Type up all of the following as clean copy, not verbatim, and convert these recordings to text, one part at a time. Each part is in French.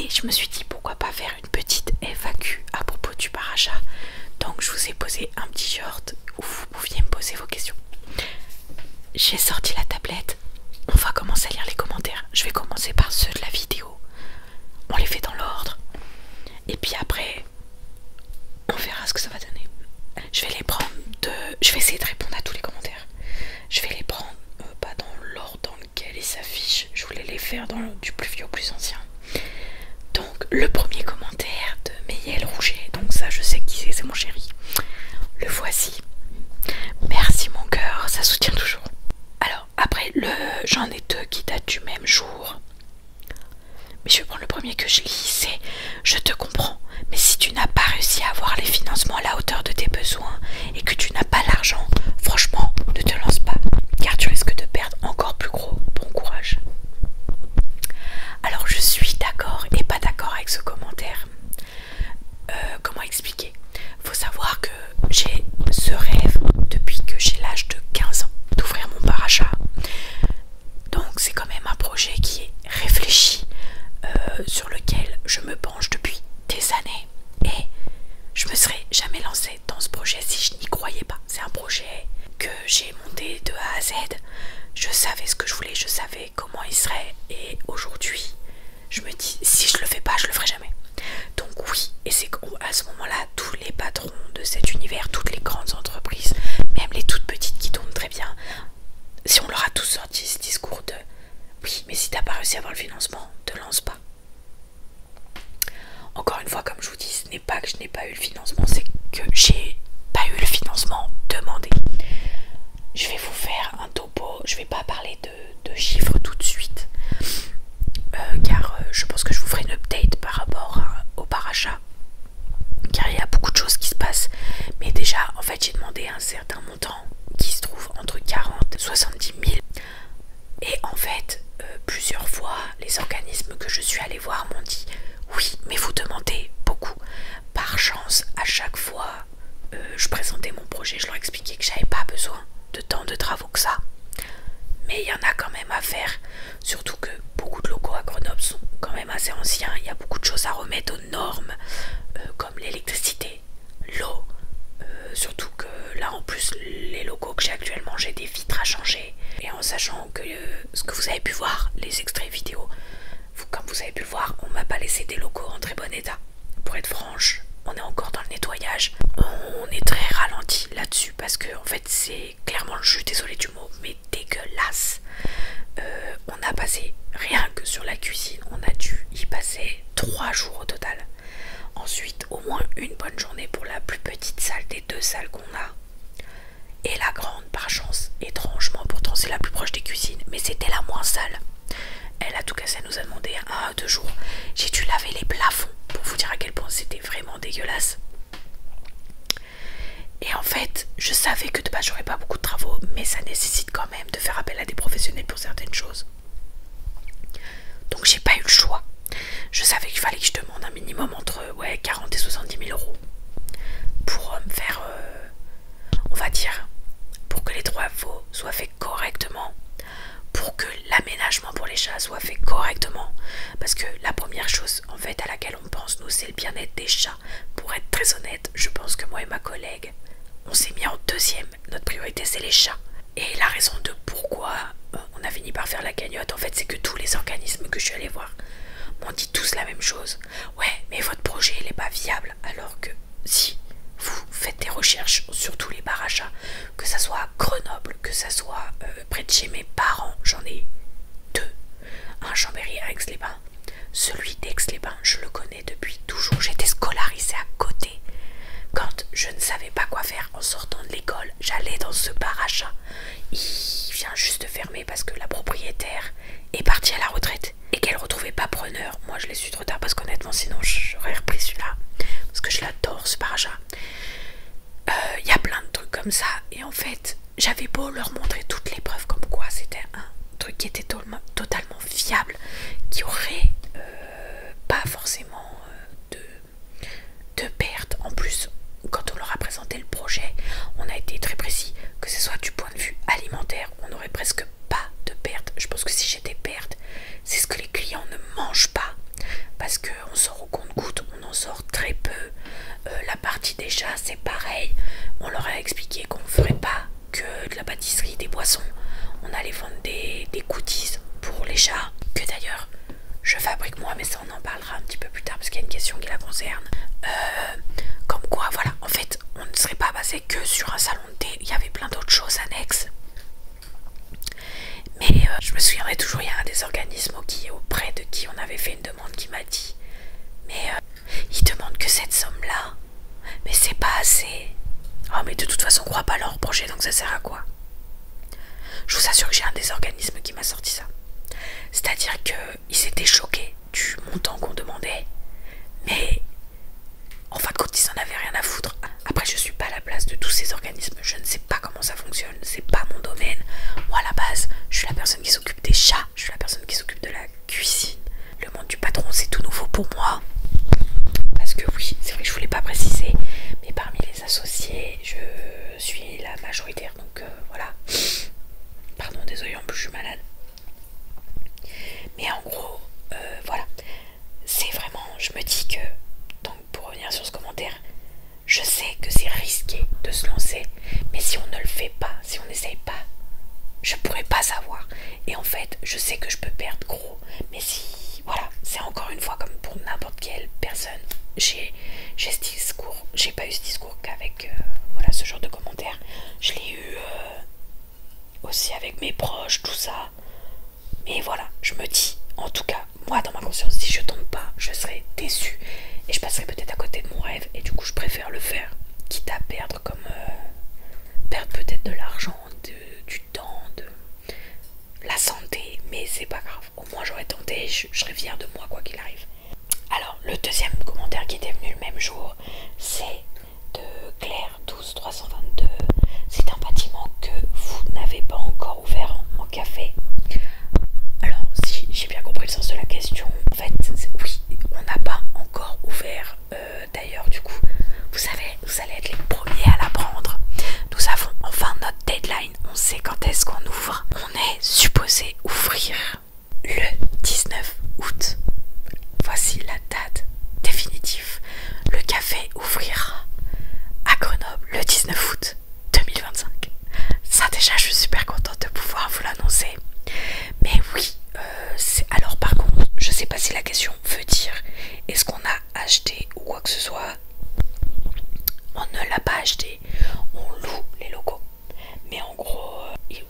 Et je me suis dit pourquoi pas faire une petite FAQ à propos du parachat. Donc je vous ai posé un petit short où vous pouviez me poser vos questions. J'ai sorti la tablette. On va commencer à lire les commentaires. Je vais commencer par ceux de la vidéo. On les fait dans l'ordre. Et puis après, on verra ce que ça va donner. Je vais les prendre je vais essayer de répondre à tous les commentaires. Je vais les prendre pas dans l'ordre dans lequel ils s'affichent. Je voulais les faire du plus vieux au plus ancien. Donc le premier commentaire de Meyel Rouget. Donc ça je sais qui c'est mon chéri. Le voici. Merci mon cœur, ça soutient toujours. Alors après j'en ai deux qui datent du même jour. Mais je vais prendre le premier que je lis, c'est « Je te comprends, mais si tu n'as pas réussi à avoir les financements à la hauteur de tes besoins et que tu n'as pas l'argent, franchement, ne te lance pas, car tu risques de perdre encore plus gros. Bon courage. » Alors je suis d'accord et pas d'accord avec ce commentaire. Comment expliquer? Faut savoir que j'ai ce rêve depuis que j'ai l'âge de 15 ans d'ouvrir mon parachat. Donc c'est quand même un projet qui est réfléchi, sur lequel je me penche depuis des années et je me serais jamais lancée dans ce projet si je n'y croyais pas. C'est un projet que j'ai monté de A à Z. Je savais ce que je voulais, je savais comment il serait et aujourd'hui je me dis si je le fais pas je le ferai jamais. Donc oui, et c'est qu'à ce moment-là tous les patrons de cet univers, toutes les grandes entreprises, même les toutes petites qui tournent très bien, si on leur a tous sorti ce discours de oui mais si t'as pas réussi à avoir le financement, te lance pas. Encore une fois, comme je vous dis, ce n'est pas que je n'ai pas eu le financement, c'est que j'ai pas eu le financement demandé. Je vais vous faire un topo, je vais pas parler de chiffres tout de suite, car je pense que je vous ferai une update par rapport au parachat, car il y a beaucoup de choses qui se passent. Mais déjà, en fait, j'ai demandé un certain montant qui se trouve entre 40 et 70 000. Et en fait, plusieurs fois, les organismes que je suis allée voir m'ont dit oui, mais vous demandez beaucoup. Par chance, à chaque fois, je présentais mon projet, je leur expliquais que j'avais pas besoin de tant de travaux que ça. Mais il y en a quand même à faire, surtout que beaucoup de locaux à Grenoble sont quand même assez anciens. Il y a beaucoup de choses à remettre aux normes, comme l'électricité, l'eau. Surtout que là en plus les locaux que j'ai actuellement, j'ai des vitres à changer. Et en sachant que ce que vous avez pu voir, les extraits vidéo, comme vous avez pu le voir, on m'a pas laissé des locaux en très bon état. Pour être franche, on est encore dans le nettoyage. On est très ralenti là-dessus parce que en fait c'est clairement le jus, désolé du mot, mais dégueulasse. On a passé, rien que sur la cuisine, on a dû y passer 3 jours au total. Ensuite, au moins une bonne journée pour la plus petite salle des 2 salles qu'on a. Et la grande, par chance, étrangement, pourtant c'est la plus proche des cuisines, mais c'était la moins sale. Elle a tout cassé, elle nous a demandé 1 à 2 jours. J'ai dû laver les plafonds pour vous dire à quel point c'était vraiment dégueulasse. Et en fait, je savais que de base j'aurais pas beaucoup de travaux, mais ça nécessite quand même de faire appel à des professionnels pour certaines choses. Donc j'ai pas eu le choix. Je savais qu'il fallait que je demande un minimum entre 40 et 70 000 euros pour me faire, on va dire, pour que les travaux soient faits correctement, pour que l'aménagement pour les chats soit fait correctement. Parce que la première chose en fait à laquelle on pense nous, c'est le bien-être des chats. Pour être très honnête, je pense que moi et ma collègue, on s'est mis en deuxième. Notre priorité c'est les chats. Et la raison de pourquoi on a fini par faire la cagnotte, en fait, c'est que tous les organismes que je suis allée voir m'ont dit tous la même chose. Ouais, mais votre projet il est pas viable. Alors que si vous faites des recherches sur tous les parachats, que ça soit à Grenoble, que ça soit près de chez mes parents, j'en ai 2. Un Chambéry à Aix-les-Bains. Celui d'Aix-les-Bains, je le connais depuis toujours. J'étais scolarisée à côté. Quand je ne savais pas quoi faire en sortant de l'école, j'allais dans ce parachat. Il vient juste de fermer parce que la propriétaire est partie à la retraite et qu'elle ne retrouvait pas preneur. Moi je l'ai su trop tard parce qu'honnêtement sinon j'aurais repris celui-là. Parce que je l'adore ce parachat. Il y a plein de trucs comme ça. Et en fait, j'avais beau leur montrer toutes les preuves comme quoi c'était un truc qui était totalement fiable, qui aurait pas forcément de perte. En plus, quand on leur a présenté le projet, on a été très précis, que ce soit du point de vue alimentaire, on n'aurait presque pas de perte. Je pense que si j'ai des pertes, c'est ce que les clients ne mangent pas. parce qu'on sort au compte-gouttes, on en sort très peu. La partie des chats c'est pareil, on leur a expliqué qu'on ne ferait pas que de la pâtisserie, des boissons, on allait vendre des goodies pour les chats, que d'ailleurs je fabrique moi, mais ça on en parlera un petit peu plus tard parce qu'il y a une question qui la concerne. Comme quoi voilà, en fait on ne serait pas basé que sur un salon de thé, il y avait plein d'autres choses annexes. Mais je me souviendrai toujours, il y a un des organismes auprès de qui on avait fait une demande qui m'a dit mais ils demandent que cette somme là, mais c'est pas assez. Oh mais de toute façon on croit pas à leur projet, donc ça sert à quoi? Je vous assure que j'ai un des organismes qui m'a sorti ça. C'est-à-dire qu'ils étaient choqués du montant qu'on demandait, mais en fin de compte ils en avaient rien à foutre. Après je suis pas à la place de tous ces organismes, je ne sais pas comment ça fonctionne, c'est pas mon domaine. Moi à la base je suis la personne qui s'occupe des chats, je suis la personne qui s'occupe de la cuisine. Le monde du patron c'est tout nouveau pour moi. Parce que oui, c'est vrai que je voulais pas préciser, mais parmi les associés je suis la majoritaire, donc voilà. Pardon, désolé, en plus je suis malade. Mais en gros, voilà, c'est vraiment, je me dis que, donc pour revenir sur ce commentaire, je sais que c'est risqué de se lancer, mais si on ne le fait pas, si on n'essaye pas, je pourrais pas savoir. Et en fait, je sais que je peux perdre gros, mais si, voilà, c'est encore une fois comme pour n'importe quelle personne. J'ai ce discours, j'ai pas eu ce discours qu'avec voilà, ce genre de commentaires. Je l'ai eu aussi avec mes proches, tout ça. Mais voilà, je me dis, en tout cas, moi dans ma conscience, si je tombe pas, je serai déçue et je passerai peut-être à côté de mon rêve, et du coup je préfère le faire, quitte à perdre comme perdre peut-être de l'argent, du temps, de la santé, mais c'est pas grave, au moins j'aurais tenté, je serais fière de moi quoi qu'il arrive. Alors le deuxième commentaire qui était venu le même jour, c'est de Claire 12322. C'est un bâtiment que vous n'avez pas encore ouvert en café. Alors si j'ai bien compris le sens de la question, en fait oui, on n'a pas encore ouvert. D'ailleurs du coup vous allez être les premiers à l'apprendre. Nous avons enfin notre deadline, on sait quand est-ce qu'on ouvre. On est supposé ouvrir le 19 août. Voici la date définitive. Le café ouvrira à Grenoble le 19 août 2025. Ça déjà je suis super contente de pouvoir vous l'annoncer. Mais oui, alors par contre, je sais pas si la question veut dire est-ce qu'on a acheté ou quoi que ce soit. On ne l'a pas acheté, on loue les locaux. Mais en gros,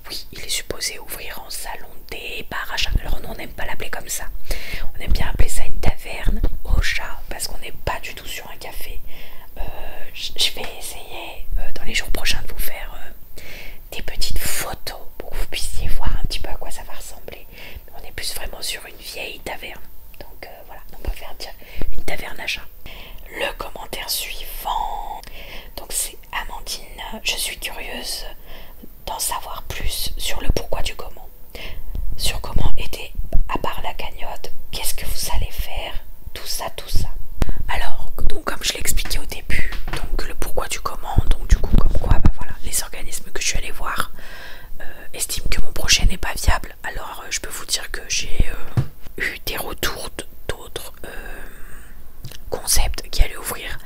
oui, il est supposé ouvrir en salon des bar à chat. Alors nous on n'aime pas l'appeler comme ça. On aime bien appeler ça une taverne au chat parce qu'on n'est pas du tout sur un café. Je vais essayer dans les jours prochains de vous faire des petites photos pour que vous puissiez voir un petit peu à quoi ça va ressembler. Mais on est plus vraiment sur une vieille taverne. Donc voilà, on préfère dire une taverne à chat. Le commentaire suivant, donc c'est Amandine. Je suis curieuse d'en savoir plus sur le pourquoi du comment. Sur comment aider, à part la cagnotte, qu'est-ce que vous allez faire, tout ça. Alors, donc comme je l'ai expliqué au début, donc le pourquoi du comment, donc du coup comme quoi, bah voilà, les organismes que je suis allée voir estiment que mon projet n'est pas viable. Alors je peux vous dire que j'ai eu des retours d'autres concepts qui allaient ouvrir.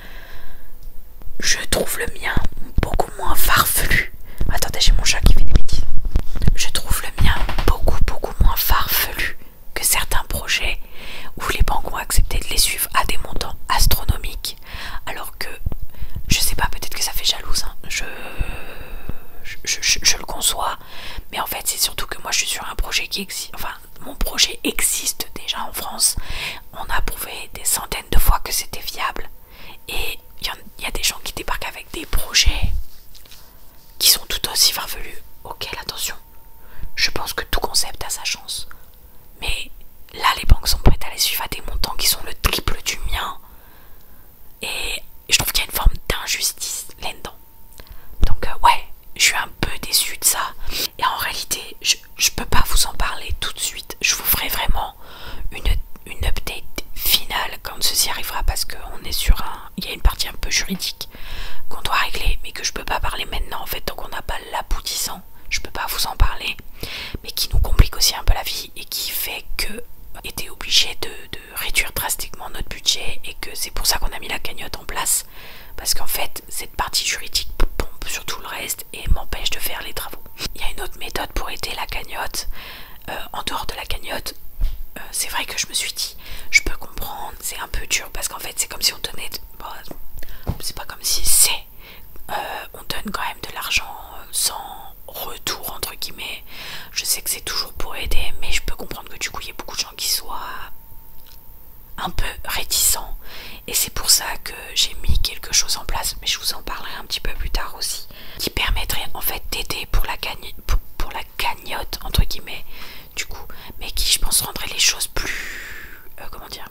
Je trouve le mien beaucoup moins farfelu. Attendez, j'ai mon chat qui fait des bêtises. Je trouve le mien beaucoup moins farfelu que certains projets où les banques ont accepté de les suivre à des montants astronomiques. Alors que, je sais pas, peut-être que ça fait jalouse, hein. Je le conçois, mais en fait c'est surtout que moi je suis sur un projet qui existe, enfin mon projet existe déjà en France. On a prouvé des centaines de fois que c'était viable, et il y a des gens qui débarquent avec des projets qui sont tout aussi farfelus. Ok, attention, je pense que tout concept a sa chance, mais là les banques sont prêtes à les suivre à des montants qui sont le triple du mien, et je trouve qu'il y a une forme d'injustice là-dedans. Donc ouais, je suis un peu déçue de ça, et en réalité je peux pas vous en parler tout de suite. Je vous ferai vraiment une update finale quand ceci arrivera, parce qu'on est sur il y a une partie un peu juridique qu'on doit régler, mais que je peux pas parler maintenant en fait, tant qu'on n'a pas l'aboutissant. Je peux pas vous en parler, mais qui nous complique aussi un peu la vie et qui fait que était obligé de réduire drastiquement budget et que c'est pour ça qu'on a mis la cagnotte en place. Parce qu'en fait, cette partie juridique pompe sur tout le reste et m'empêche de faire les travaux. Il y a une autre méthode pour aider la cagnotte. En dehors de la cagnotte, c'est vrai que je me suis dit, je peux comprendre, c'est un peu dur parce qu'en fait, c'est comme si on donnait... Bon, c'est pas comme si c'est... on donne quand même de l'argent sans retour, entre guillemets. Je sais que c'est toujours pour aider, mais je peux comprendre que du coup, il y a beaucoup de gens qui soient un peu réticents. Et c'est pour ça que j'ai mis quelque chose en place, mais je vous en parlerai un petit peu plus tard aussi, qui permettrait en fait d'aider pour la cagnotte, entre guillemets, du coup, mais qui je pense rendrait les choses plus, comment dire,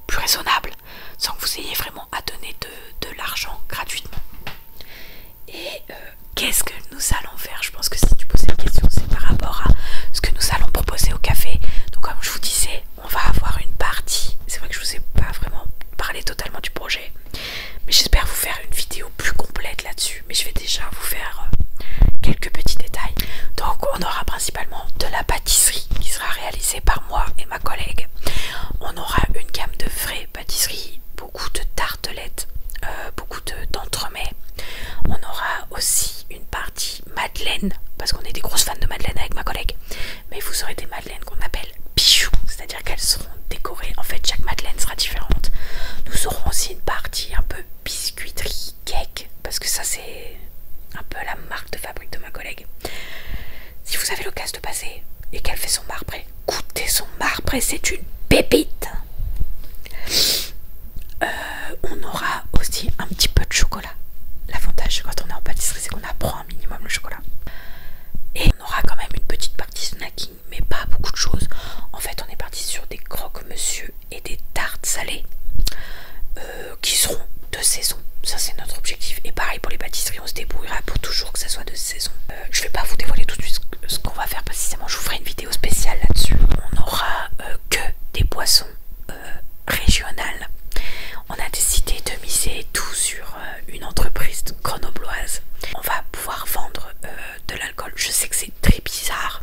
plus raisonnables, sans que vous ayez vraiment à donner de l'argent gratuitement. Et qu'est-ce que nous allons faire? Je pense que si tu poses cette question, c'est par rapport à ce que nous allons proposer au café. Donc comme je vous disais, on va avoir une partie, c'est vrai que je vous ai pas vraiment parlé totalement du projet, mais j'espère vous faire une vidéo plus complète là-dessus, mais je vais déjà vous faire quelques petits détails. Donc on aura principalement de la pâtisserie qui sera réalisée par moi et ma collègue. On aura une gamme de vraies pâtisseries, beaucoup de tartelettes, beaucoup d'entremets. On aura aussi une partie madeleine, parce qu'on est des grosses fans de madeleine avec ma collègue, mais vous aurez des madeleines qu'on appelle bijoux, c'est-à-dire qu'elles seront décorées, en fait chaque madeleine sera différente. Nous aurons aussi une partie un peu biscuiterie, cake, parce que ça c'est un peu la marque de fabrique de ma collègue. Si vous avez l'occasion de passer et qu'elle fait son marbré, goûtez son marbré, c'est une pépite. On aura aussi un petit peu de chocolat. L'avantage quand on est en pâtisserie, c'est qu'on apprend un minimum le chocolat. Et on aura quand même une petite partie snacking, mais pas beaucoup de choses. En fait, on est parti sur des croque-monsieur et des tartes salées qui seront de saison. Ça, c'est notre objectif. Et pareil pour les pâtisseries, on se débrouillera pour toujours que ça soit de saison. Je vais pas vous dévoiler tout de suite ce qu'on va faire précisément. Je vous ferai une vidéo spéciale là-dessus. On aura que des boissons régionales. On a décidé de miser tout sur une entreprise grenobloise. On va pouvoir vendre de l'alcool. Je sais que c'est très bizarre,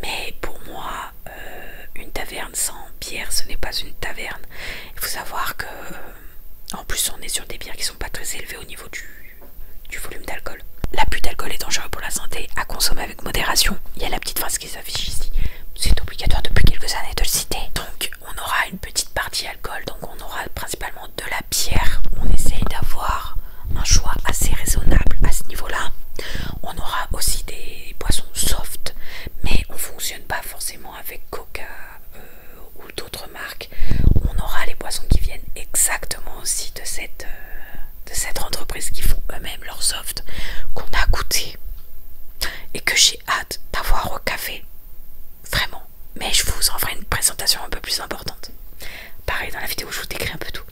mais pour moi, une taverne sans bière, ce n'est pas une taverne. Il faut savoir que, en plus, on est sur des bières qui sont pas très élevées au niveau du volume d'alcool. L'abus d'alcool est dangereux pour la santé, à consommer avec modération. Il y a la petite phrase qui s'affiche ici. C'est obligatoire depuis quelques années de le citer. Donc on aura une petite partie alcool, donc on aura principalement de la bière. On essaye d'avoir un choix assez raisonnable à ce niveau-là. On aura aussi des boissons soft, mais on fonctionne pas forcément avec Coca ou d'autres marques. On aura les boissons qui viennent exactement aussi de cette entreprise qui font eux-mêmes leur soft, qu'on a goûté et que j'ai hâte d'avoir au café. Vraiment, mais je vous en ferai une présentation un peu plus importante. Pareil, dans la vidéo, je vous décris un peu tout.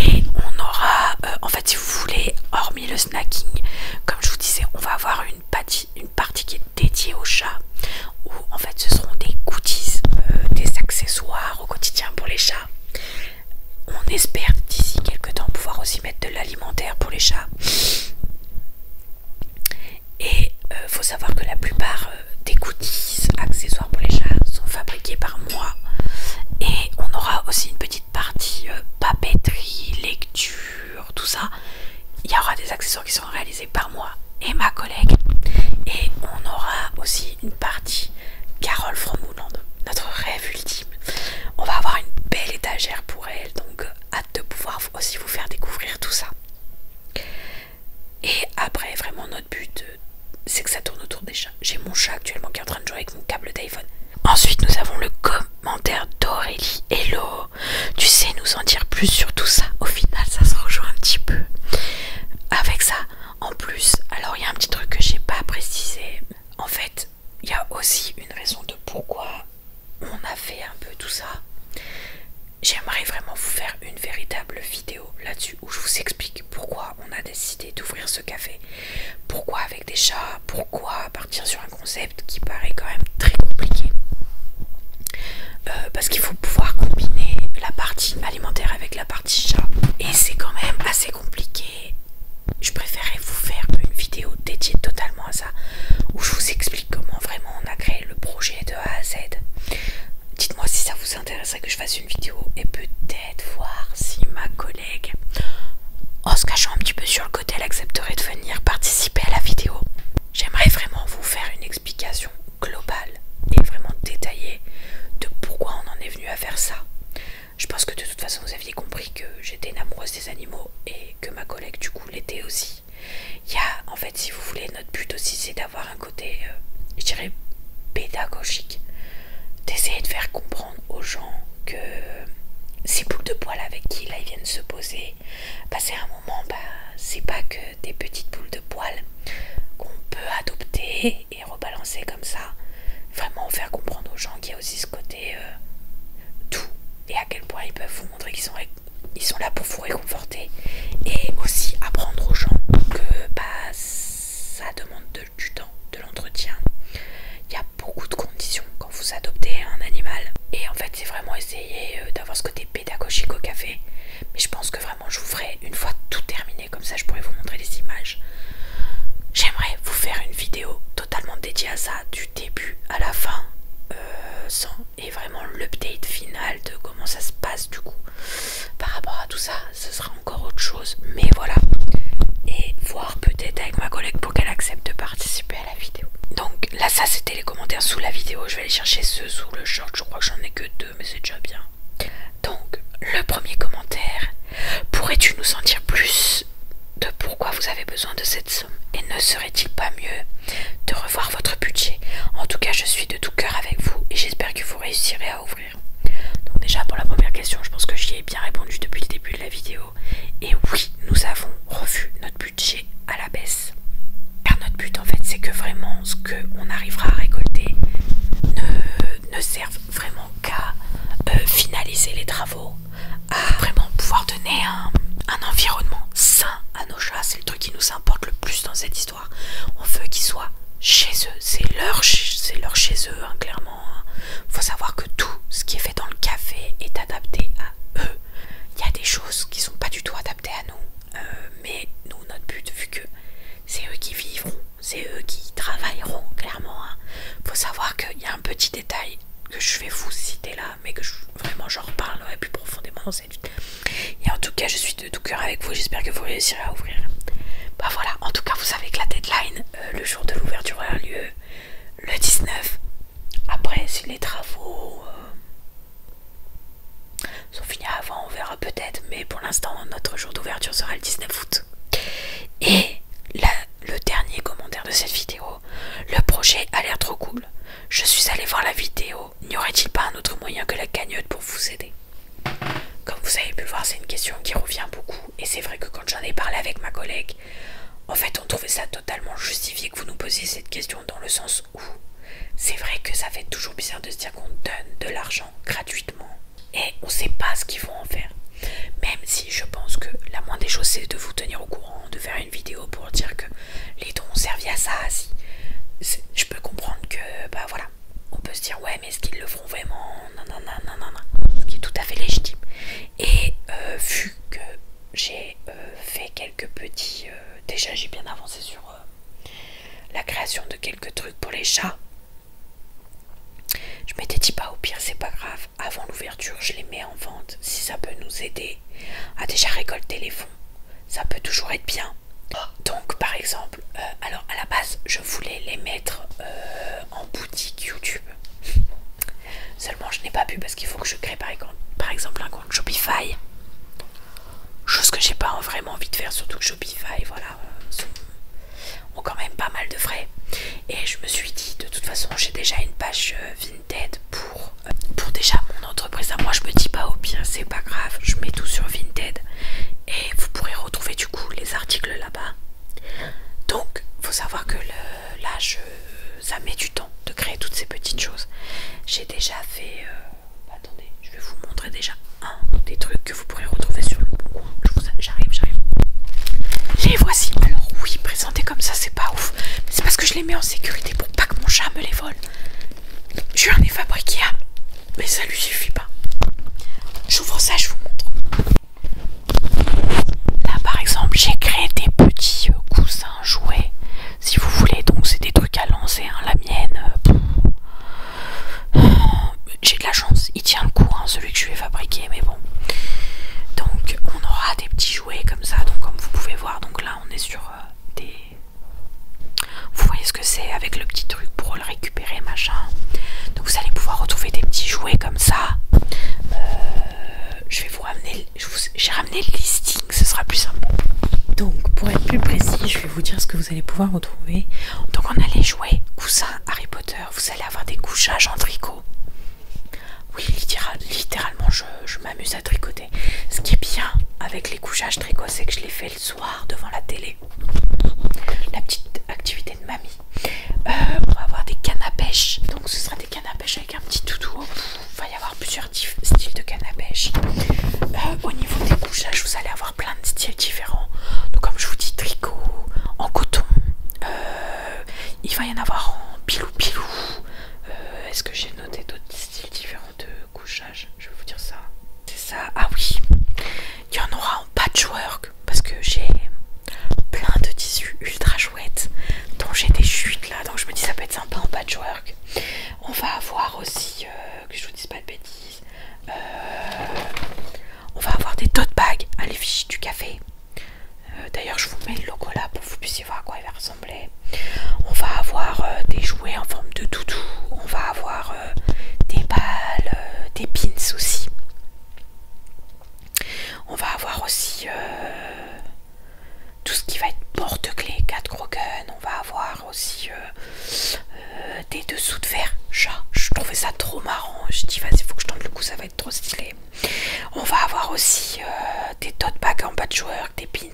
Et on aura, en fait, si vous voulez, hormis le snacking, comme je vous disais, on va avoir une partie qui est dédiée au chat, où en fait ce seront des goodies, des accessoires au quotidien pour les chats. On espère d'ici quelques temps pouvoir aussi mettre de l'alimentaire pour les chats. Et faut savoir que la plupart des goodies, accessoires pour les chats sont fabriqués par moi. Et on aura aussi une petite partie papeterie, lecture, tout ça. Il y aura des accessoires qui seront réalisés par moi et ma collègue. Et on aura aussi une partie Carole from Woodland, notre rêve ultime. On va avoir une belle étagère pour elle, donc hâte de pouvoir aussi vous faire découvrir tout ça. Et après, vraiment notre but, c'est que ça tourne autour des chats. J'ai mon chat actuellement qui est en train de jouer avec mon câble d'iPhone. Ensuite, nous avons le commentaire d'Aurélie. Hello, tu sais nous en dire plus sur tout ça? Au final, ça se rejoint un petit peu avec ça. En plus, alors il y a un petit truc que j'ai pas précisé. En fait, il y a aussi une raison de pourquoi on a fait un peu tout ça. J'aimerais vraiment vous faire une véritable vidéo là-dessus où je vous explique pourquoi on a décidé d'ouvrir ce café, pourquoi avec des chats, pourquoi partir sur un concept qui paraît quand même très compliqué, parce qu'il faut pouvoir combiner la partie alimentaire avec la partie chat et c'est quand même assez compliqué. Je préférais vous faire une vidéo dédiée totalement à ça où je vous explique comment vraiment on a créé le projet de A à Z. Dites-moi si ça vous ça intéresserait que je fasse une vidéo et peut-être voir si ma collègue, en se cachant un petit peu sur le côté, elle accepterait de venir participer à la vidéo. J'aimerais vraiment vous faire une explication globale et vraiment détaillée de pourquoi on en est venu à faire ça. Je pense que de toute façon vous aviez compris que j'étais une amoureuse des animaux et que ma collègue du coup l'était aussi. Il y a en fait, si vous voulez, notre but aussi c'est d'avoir un côté, je dirais, pédagogique, d'essayer de faire comprendre aux gens que ces boules de poils avec qui là ils viennent se poser, passer un moment, c'est pas que des petites boules de poils qu'on peut adopter et rebalancer comme ça. Vraiment faire comprendre aux gens qu'il y a aussi ce côté doux et à quel point ils peuvent vous montrer qu'ils sont là pour vous réconforter, et aussi apprendre aux gens que ça demande du temps, de l'entretien. Il y a beaucoup de conditions quand vous adoptez un animal, et en fait c'est vraiment essayer d'avoir ce côté pédagogique au café. Mais je pense que vraiment je vous ferai une fois tout terminé, comme ça je pourrai vous montrer les images. J'aimerais vous faire une vidéo totalement dédiée à ça, du début à la fin, et vraiment l'update final de comment ça se passe du coup. Par rapport à tout ça, ce sera encore autre chose, mais voilà. Et voir peut-être avec ma collègue pour qu'elle accepte de participer à la vidéo. Donc là, ça c'était les commentaires sous la vidéo. Je vais aller chercher ceux sous le short. Je crois que j'en ai que 2, mais c'est déjà bien. Donc le premier commentaire: pourrais-tu nous en dire plus de pourquoi vous avez besoin de cette somme, et ne serait-il pas mieux de revoir votre budget? En tout cas, je suis de tout cœur avec vous et j'espère que vous réussirez à ouvrir. Donc déjà, pour la première question, je pense que j'y ai bien répondu depuis le début de la vidéo. Et oui, nous avons revu notre budget à la baisse. Car notre but en fait, c'est que vraiment ce qu'on arrivera à récolter ne serve vraiment qu'à finaliser les travaux, à vraiment pouvoir donner un environnement sain à nos chats. C'est le truc qui nous importe le plus dans cette histoire. On veut qu'ils soient chez eux, c'est leur chez eux, hein, clairement. Faut savoir que tout ce qui est fait dans le café est adapté à eux. Il y a des choses qui sont pas du tout adaptées à nous, mais nous, notre but, vu que c'est eux qui vivront, c'est eux qui travailleront, clairement, hein. Faut savoir qu'il y a un petit détail que je vais vous citer là, mais que vraiment j'en reparlerai plus profondément dans cette vidéo. Et en tout cas, je suis de tout cœur avec vous, j'espère que vous réussirez à ouvrir. Bah voilà, en tout cas vous savez que la deadline, le jour de l'ouverture aura lieu le 19. Après, si les travaux sont finis avant, on verra peut-être, mais pour l'instant notre jour d'ouverture sera le 19 août. Et le dernier commentaire de cette vidéo: le projet a l'air trop cool. Je suis allée voir la vidéo, n'y aurait-il pas un autre moyen que la cagnotte pour vous aider? Comme vous avez pu voir, c'est une question qui revient beaucoup, et c'est vrai que quand j'en ai parlé avec ma collègue, en fait on trouvait ça totalement justifié que vous nous posiez cette question, dans le sens où c'est vrai que ça fait toujours bizarre de se dire qu'on donne de l'argent gratuitement et on sait pas ce qu'ils vont en faire. Même si je pense que la moindre des choses c'est de vous tenir au courant, de faire une vidéo pour dire que les dons ont servi à ça. Si je peux comprendre que voilà, on peut se dire ouais, mais est-ce qu'ils le feront vraiment? Non, ce qui est tout à fait légitime. Et vu que j'ai fait quelques petits, déjà j'ai bien avancé sur la création de quelques trucs pour les chats, je m'étais dit au pire c'est pas grave, avant l'ouverture je les mets en vente. Si ça peut nous aider à déjà récolter les fonds, ça peut toujours être bien. Donc par exemple, alors à la base je voulais les mettre en boutique YouTube. Seulement je n'ai pas pu parce qu'il faut que je crée par exemple un compte Shopify. Chose que j'ai pas vraiment envie de faire, surtout que Shopify, voilà, ont quand même pas mal de frais. Et je me suis dit, de toute façon, j'ai déjà une page Vinted pour déjà mon entreprise. À moi, je me dis au pire, c'est pas grave, je mets tout sur Vinted. Et vous pourrez retrouver du coup les articles là-bas. Donc, faut savoir que là, ça met du temps de créer toutes ces petites choses. J'ai déjà fait... attendez, je vais vous montrer déjà des trucs que vous pourrez retrouver sur le bon coin. J'arrive. Les voici. Alors oui, présenté comme ça, c'est pas ouf. C'est parce que je les mets en sécurité pour pas que mon chat me les vole. Je lui en ai fabriqué un, mais ça lui suffit pas. J'ouvre ça, je vous montre. Là par exemple, j'ai créé des petits coussins jouets, si vous voulez. Donc c'est des trucs à lancer, hein. La mienne, j'ai de la chance, il tient le coup, vais fabriquer, mais bon. Donc on aura des petits jouets comme ça, donc comme vous pouvez voir, donc là on est sur des... Vous voyez ce que c'est avec le petit truc pour le récupérer, machin. Donc vous allez pouvoir retrouver des petits jouets comme ça. Je vais vous ramener, j'ai ramené le listing, ce sera plus simple. Donc pour être plus précis, je vais vous dire ce que vous allez pouvoir retrouver. Donc on a les jouets coussins Harry Potter, vous allez avoir des couchages en tricot. Oui, littéralement je m'amuse à tricoter. Ce qui est bien avec les couchages tricot, c'est que je les fais le soir devant la télé. La petite activité de mamie. On va avoir des cannes à pêche. Donc ce sera des cannes à pêche avec un petit doudou. Il va y avoir plusieurs styles de cannes à pêche. Au niveau des couchages, vous allez avoir plein de styles différents. Donc comme je vous dis, tricot, en coton. Il va y en avoir en pilou-pilou. Est-ce que j'ai noté d'autres styles différents de couchage? Je vais vous dire ça. C'est ça. Ah oui. Il y en aura en patchwork. Parce que j'ai plein de tissus ultra chouettes dont j'ai des chutes là. Donc je me dis ça peut être sympa en patchwork. On va avoir aussi, que je vous dise pas de bêtises, on va avoir des tote bags à l'effigie du café. D'ailleurs je vous mets le logo là pour que vous puissiez voir à quoi il va ressembler. On va avoir des jouets en forme de doudou. On va avoir des balles, des pins aussi. On va avoir aussi tout ce qui va être porte-clés, 4 croquants. On va avoir aussi des dessous de verre chat. Je trouvais ça trop marrant. Je dis vas-y, faut que je tente le coup, ça va être trop stylé. On va avoir aussi des tote bags en patchwork, des pins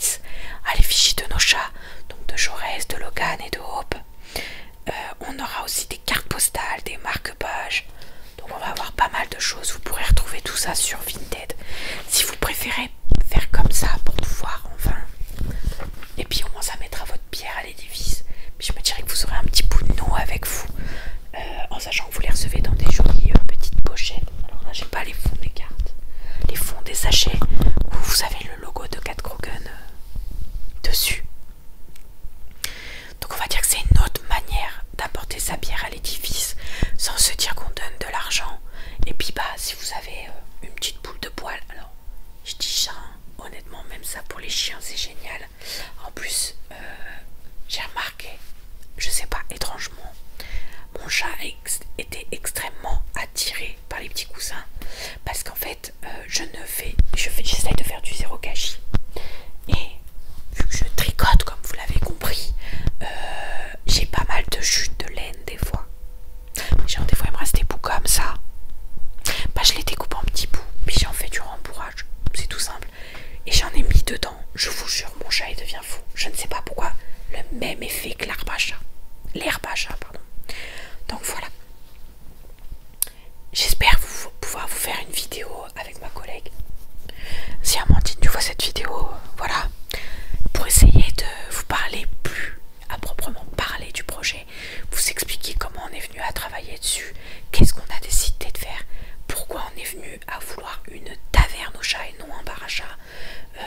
à l'effigie de nos chats, donc de Jaurès, de Logan et de Hope. On aura aussi des cartes postales, des marque-pages. Donc on va avoir pas mal de choses. Vous pourrez retrouver tout ça sur Vinted. Si vous préférez faire comme ça pour pouvoir enfin... Et puis au moins ça mettra votre pierre à l'édifice. Puis je me dirais que vous aurez un petit bout de nous avec vous. En sachant que vous les recevez dans des jolies petites pochettes. Alors là j'ai pas les fonds des cartes. Les fonds des sachets où vous avez le logo de 4 Krogan dessus. Donc on va dire que c'est une autre manière d'apporter sa pierre à l'édifice sans se dire qu'on donne de l'argent. Et puis bah si vous avez une petite boule de poil, alors je dis ça, hein, honnêtement même ça pour les chiens c'est génial. En plus j'ai remarqué, je sais pas, étrangement, mon chat était extrêmement attiré par les petits coussins parce qu'en fait j'essaie de faire du zéro gâchis et vu que je tricote comme vous l'avez compris, j'ai pas mal de chutes de laine des fois. Genre des fois il me reste des bouts comme ça, bah je les découpe en petits bouts puis j'en fais du rembourrage, c'est tout simple, et j'en ai mis dedans. Je vous jure, mon chat il devient fou, je ne sais pas pourquoi, le même effet que l'herbe à chat, pardon. Donc voilà, j'espère pouvoir vous faire une vidéo avec ma collègue. Si Amandine tu vois cette vidéo, voilà, pour essayer de vous parler plus à proprement parler du projet, vous expliquer comment on est venu à travailler dessus, qu'est-ce qu'on a décidé de faire, pourquoi on est venu à vouloir une taverne au chat et non un bar à chat,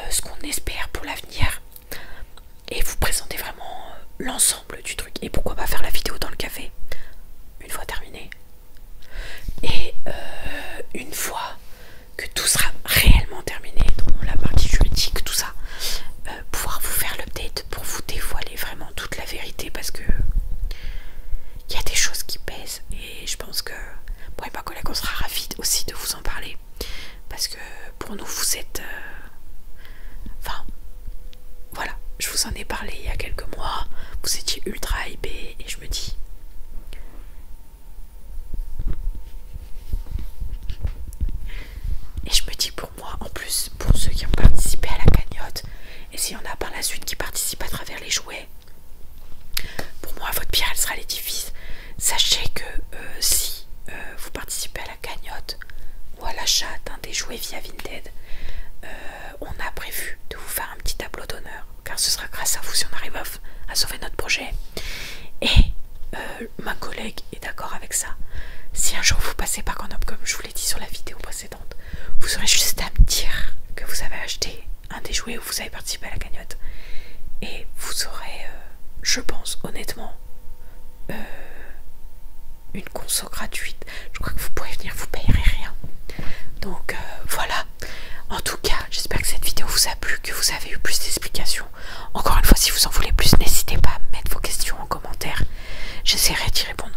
ce qu'on espère pour l'avenir, et vous présenter vraiment l'ensemble du truc. Et pourquoi pas faire la vidéo dans le café une fois terminé. Et une fois que tout sera réellement terminé, donc la partie juridique, tout ça, pouvoir vous faire l'update pour vous dévoiler vraiment toute la vérité, parce que il y a des choses qui pèsent et je pense que moi et ma collègue on sera ravis aussi de vous en parler, parce que pour nous vous êtes enfin voilà, je vous en ai parlé il y a quelques mois, vous étiez ultra hypés et je me dis pour moi, en plus pour ceux qui ont participé à la cagnotte, et s'il y en a par la suite qui participent à travers les jouets, pour moi votre pierre elle sera à l'édifice. Sachez que si vous participez à la cagnotte ou à l'achat d'un des jouets via Vinted, on a prévu de vous faire un petit tableau d'honneur, car ce sera grâce à vous si on arrive à sauver notre projet. Et ma collègue est d'accord avec ça. Si un jour vous passez par Grenoble, comme je vous l'ai dit sur la vidéo précédente, vous aurez juste à me dire que vous avez acheté un des jouets ou vous avez participé à la cagnotte, et vous aurez, je pense honnêtement, une conso gratuite. Je crois que vous pourrez venir, vous payerez rien. Donc a plu, que vous avez eu plus d'explications. Encore une fois, si vous en voulez plus, n'hésitez pas à mettre vos questions en commentaire. J'essaierai d'y répondre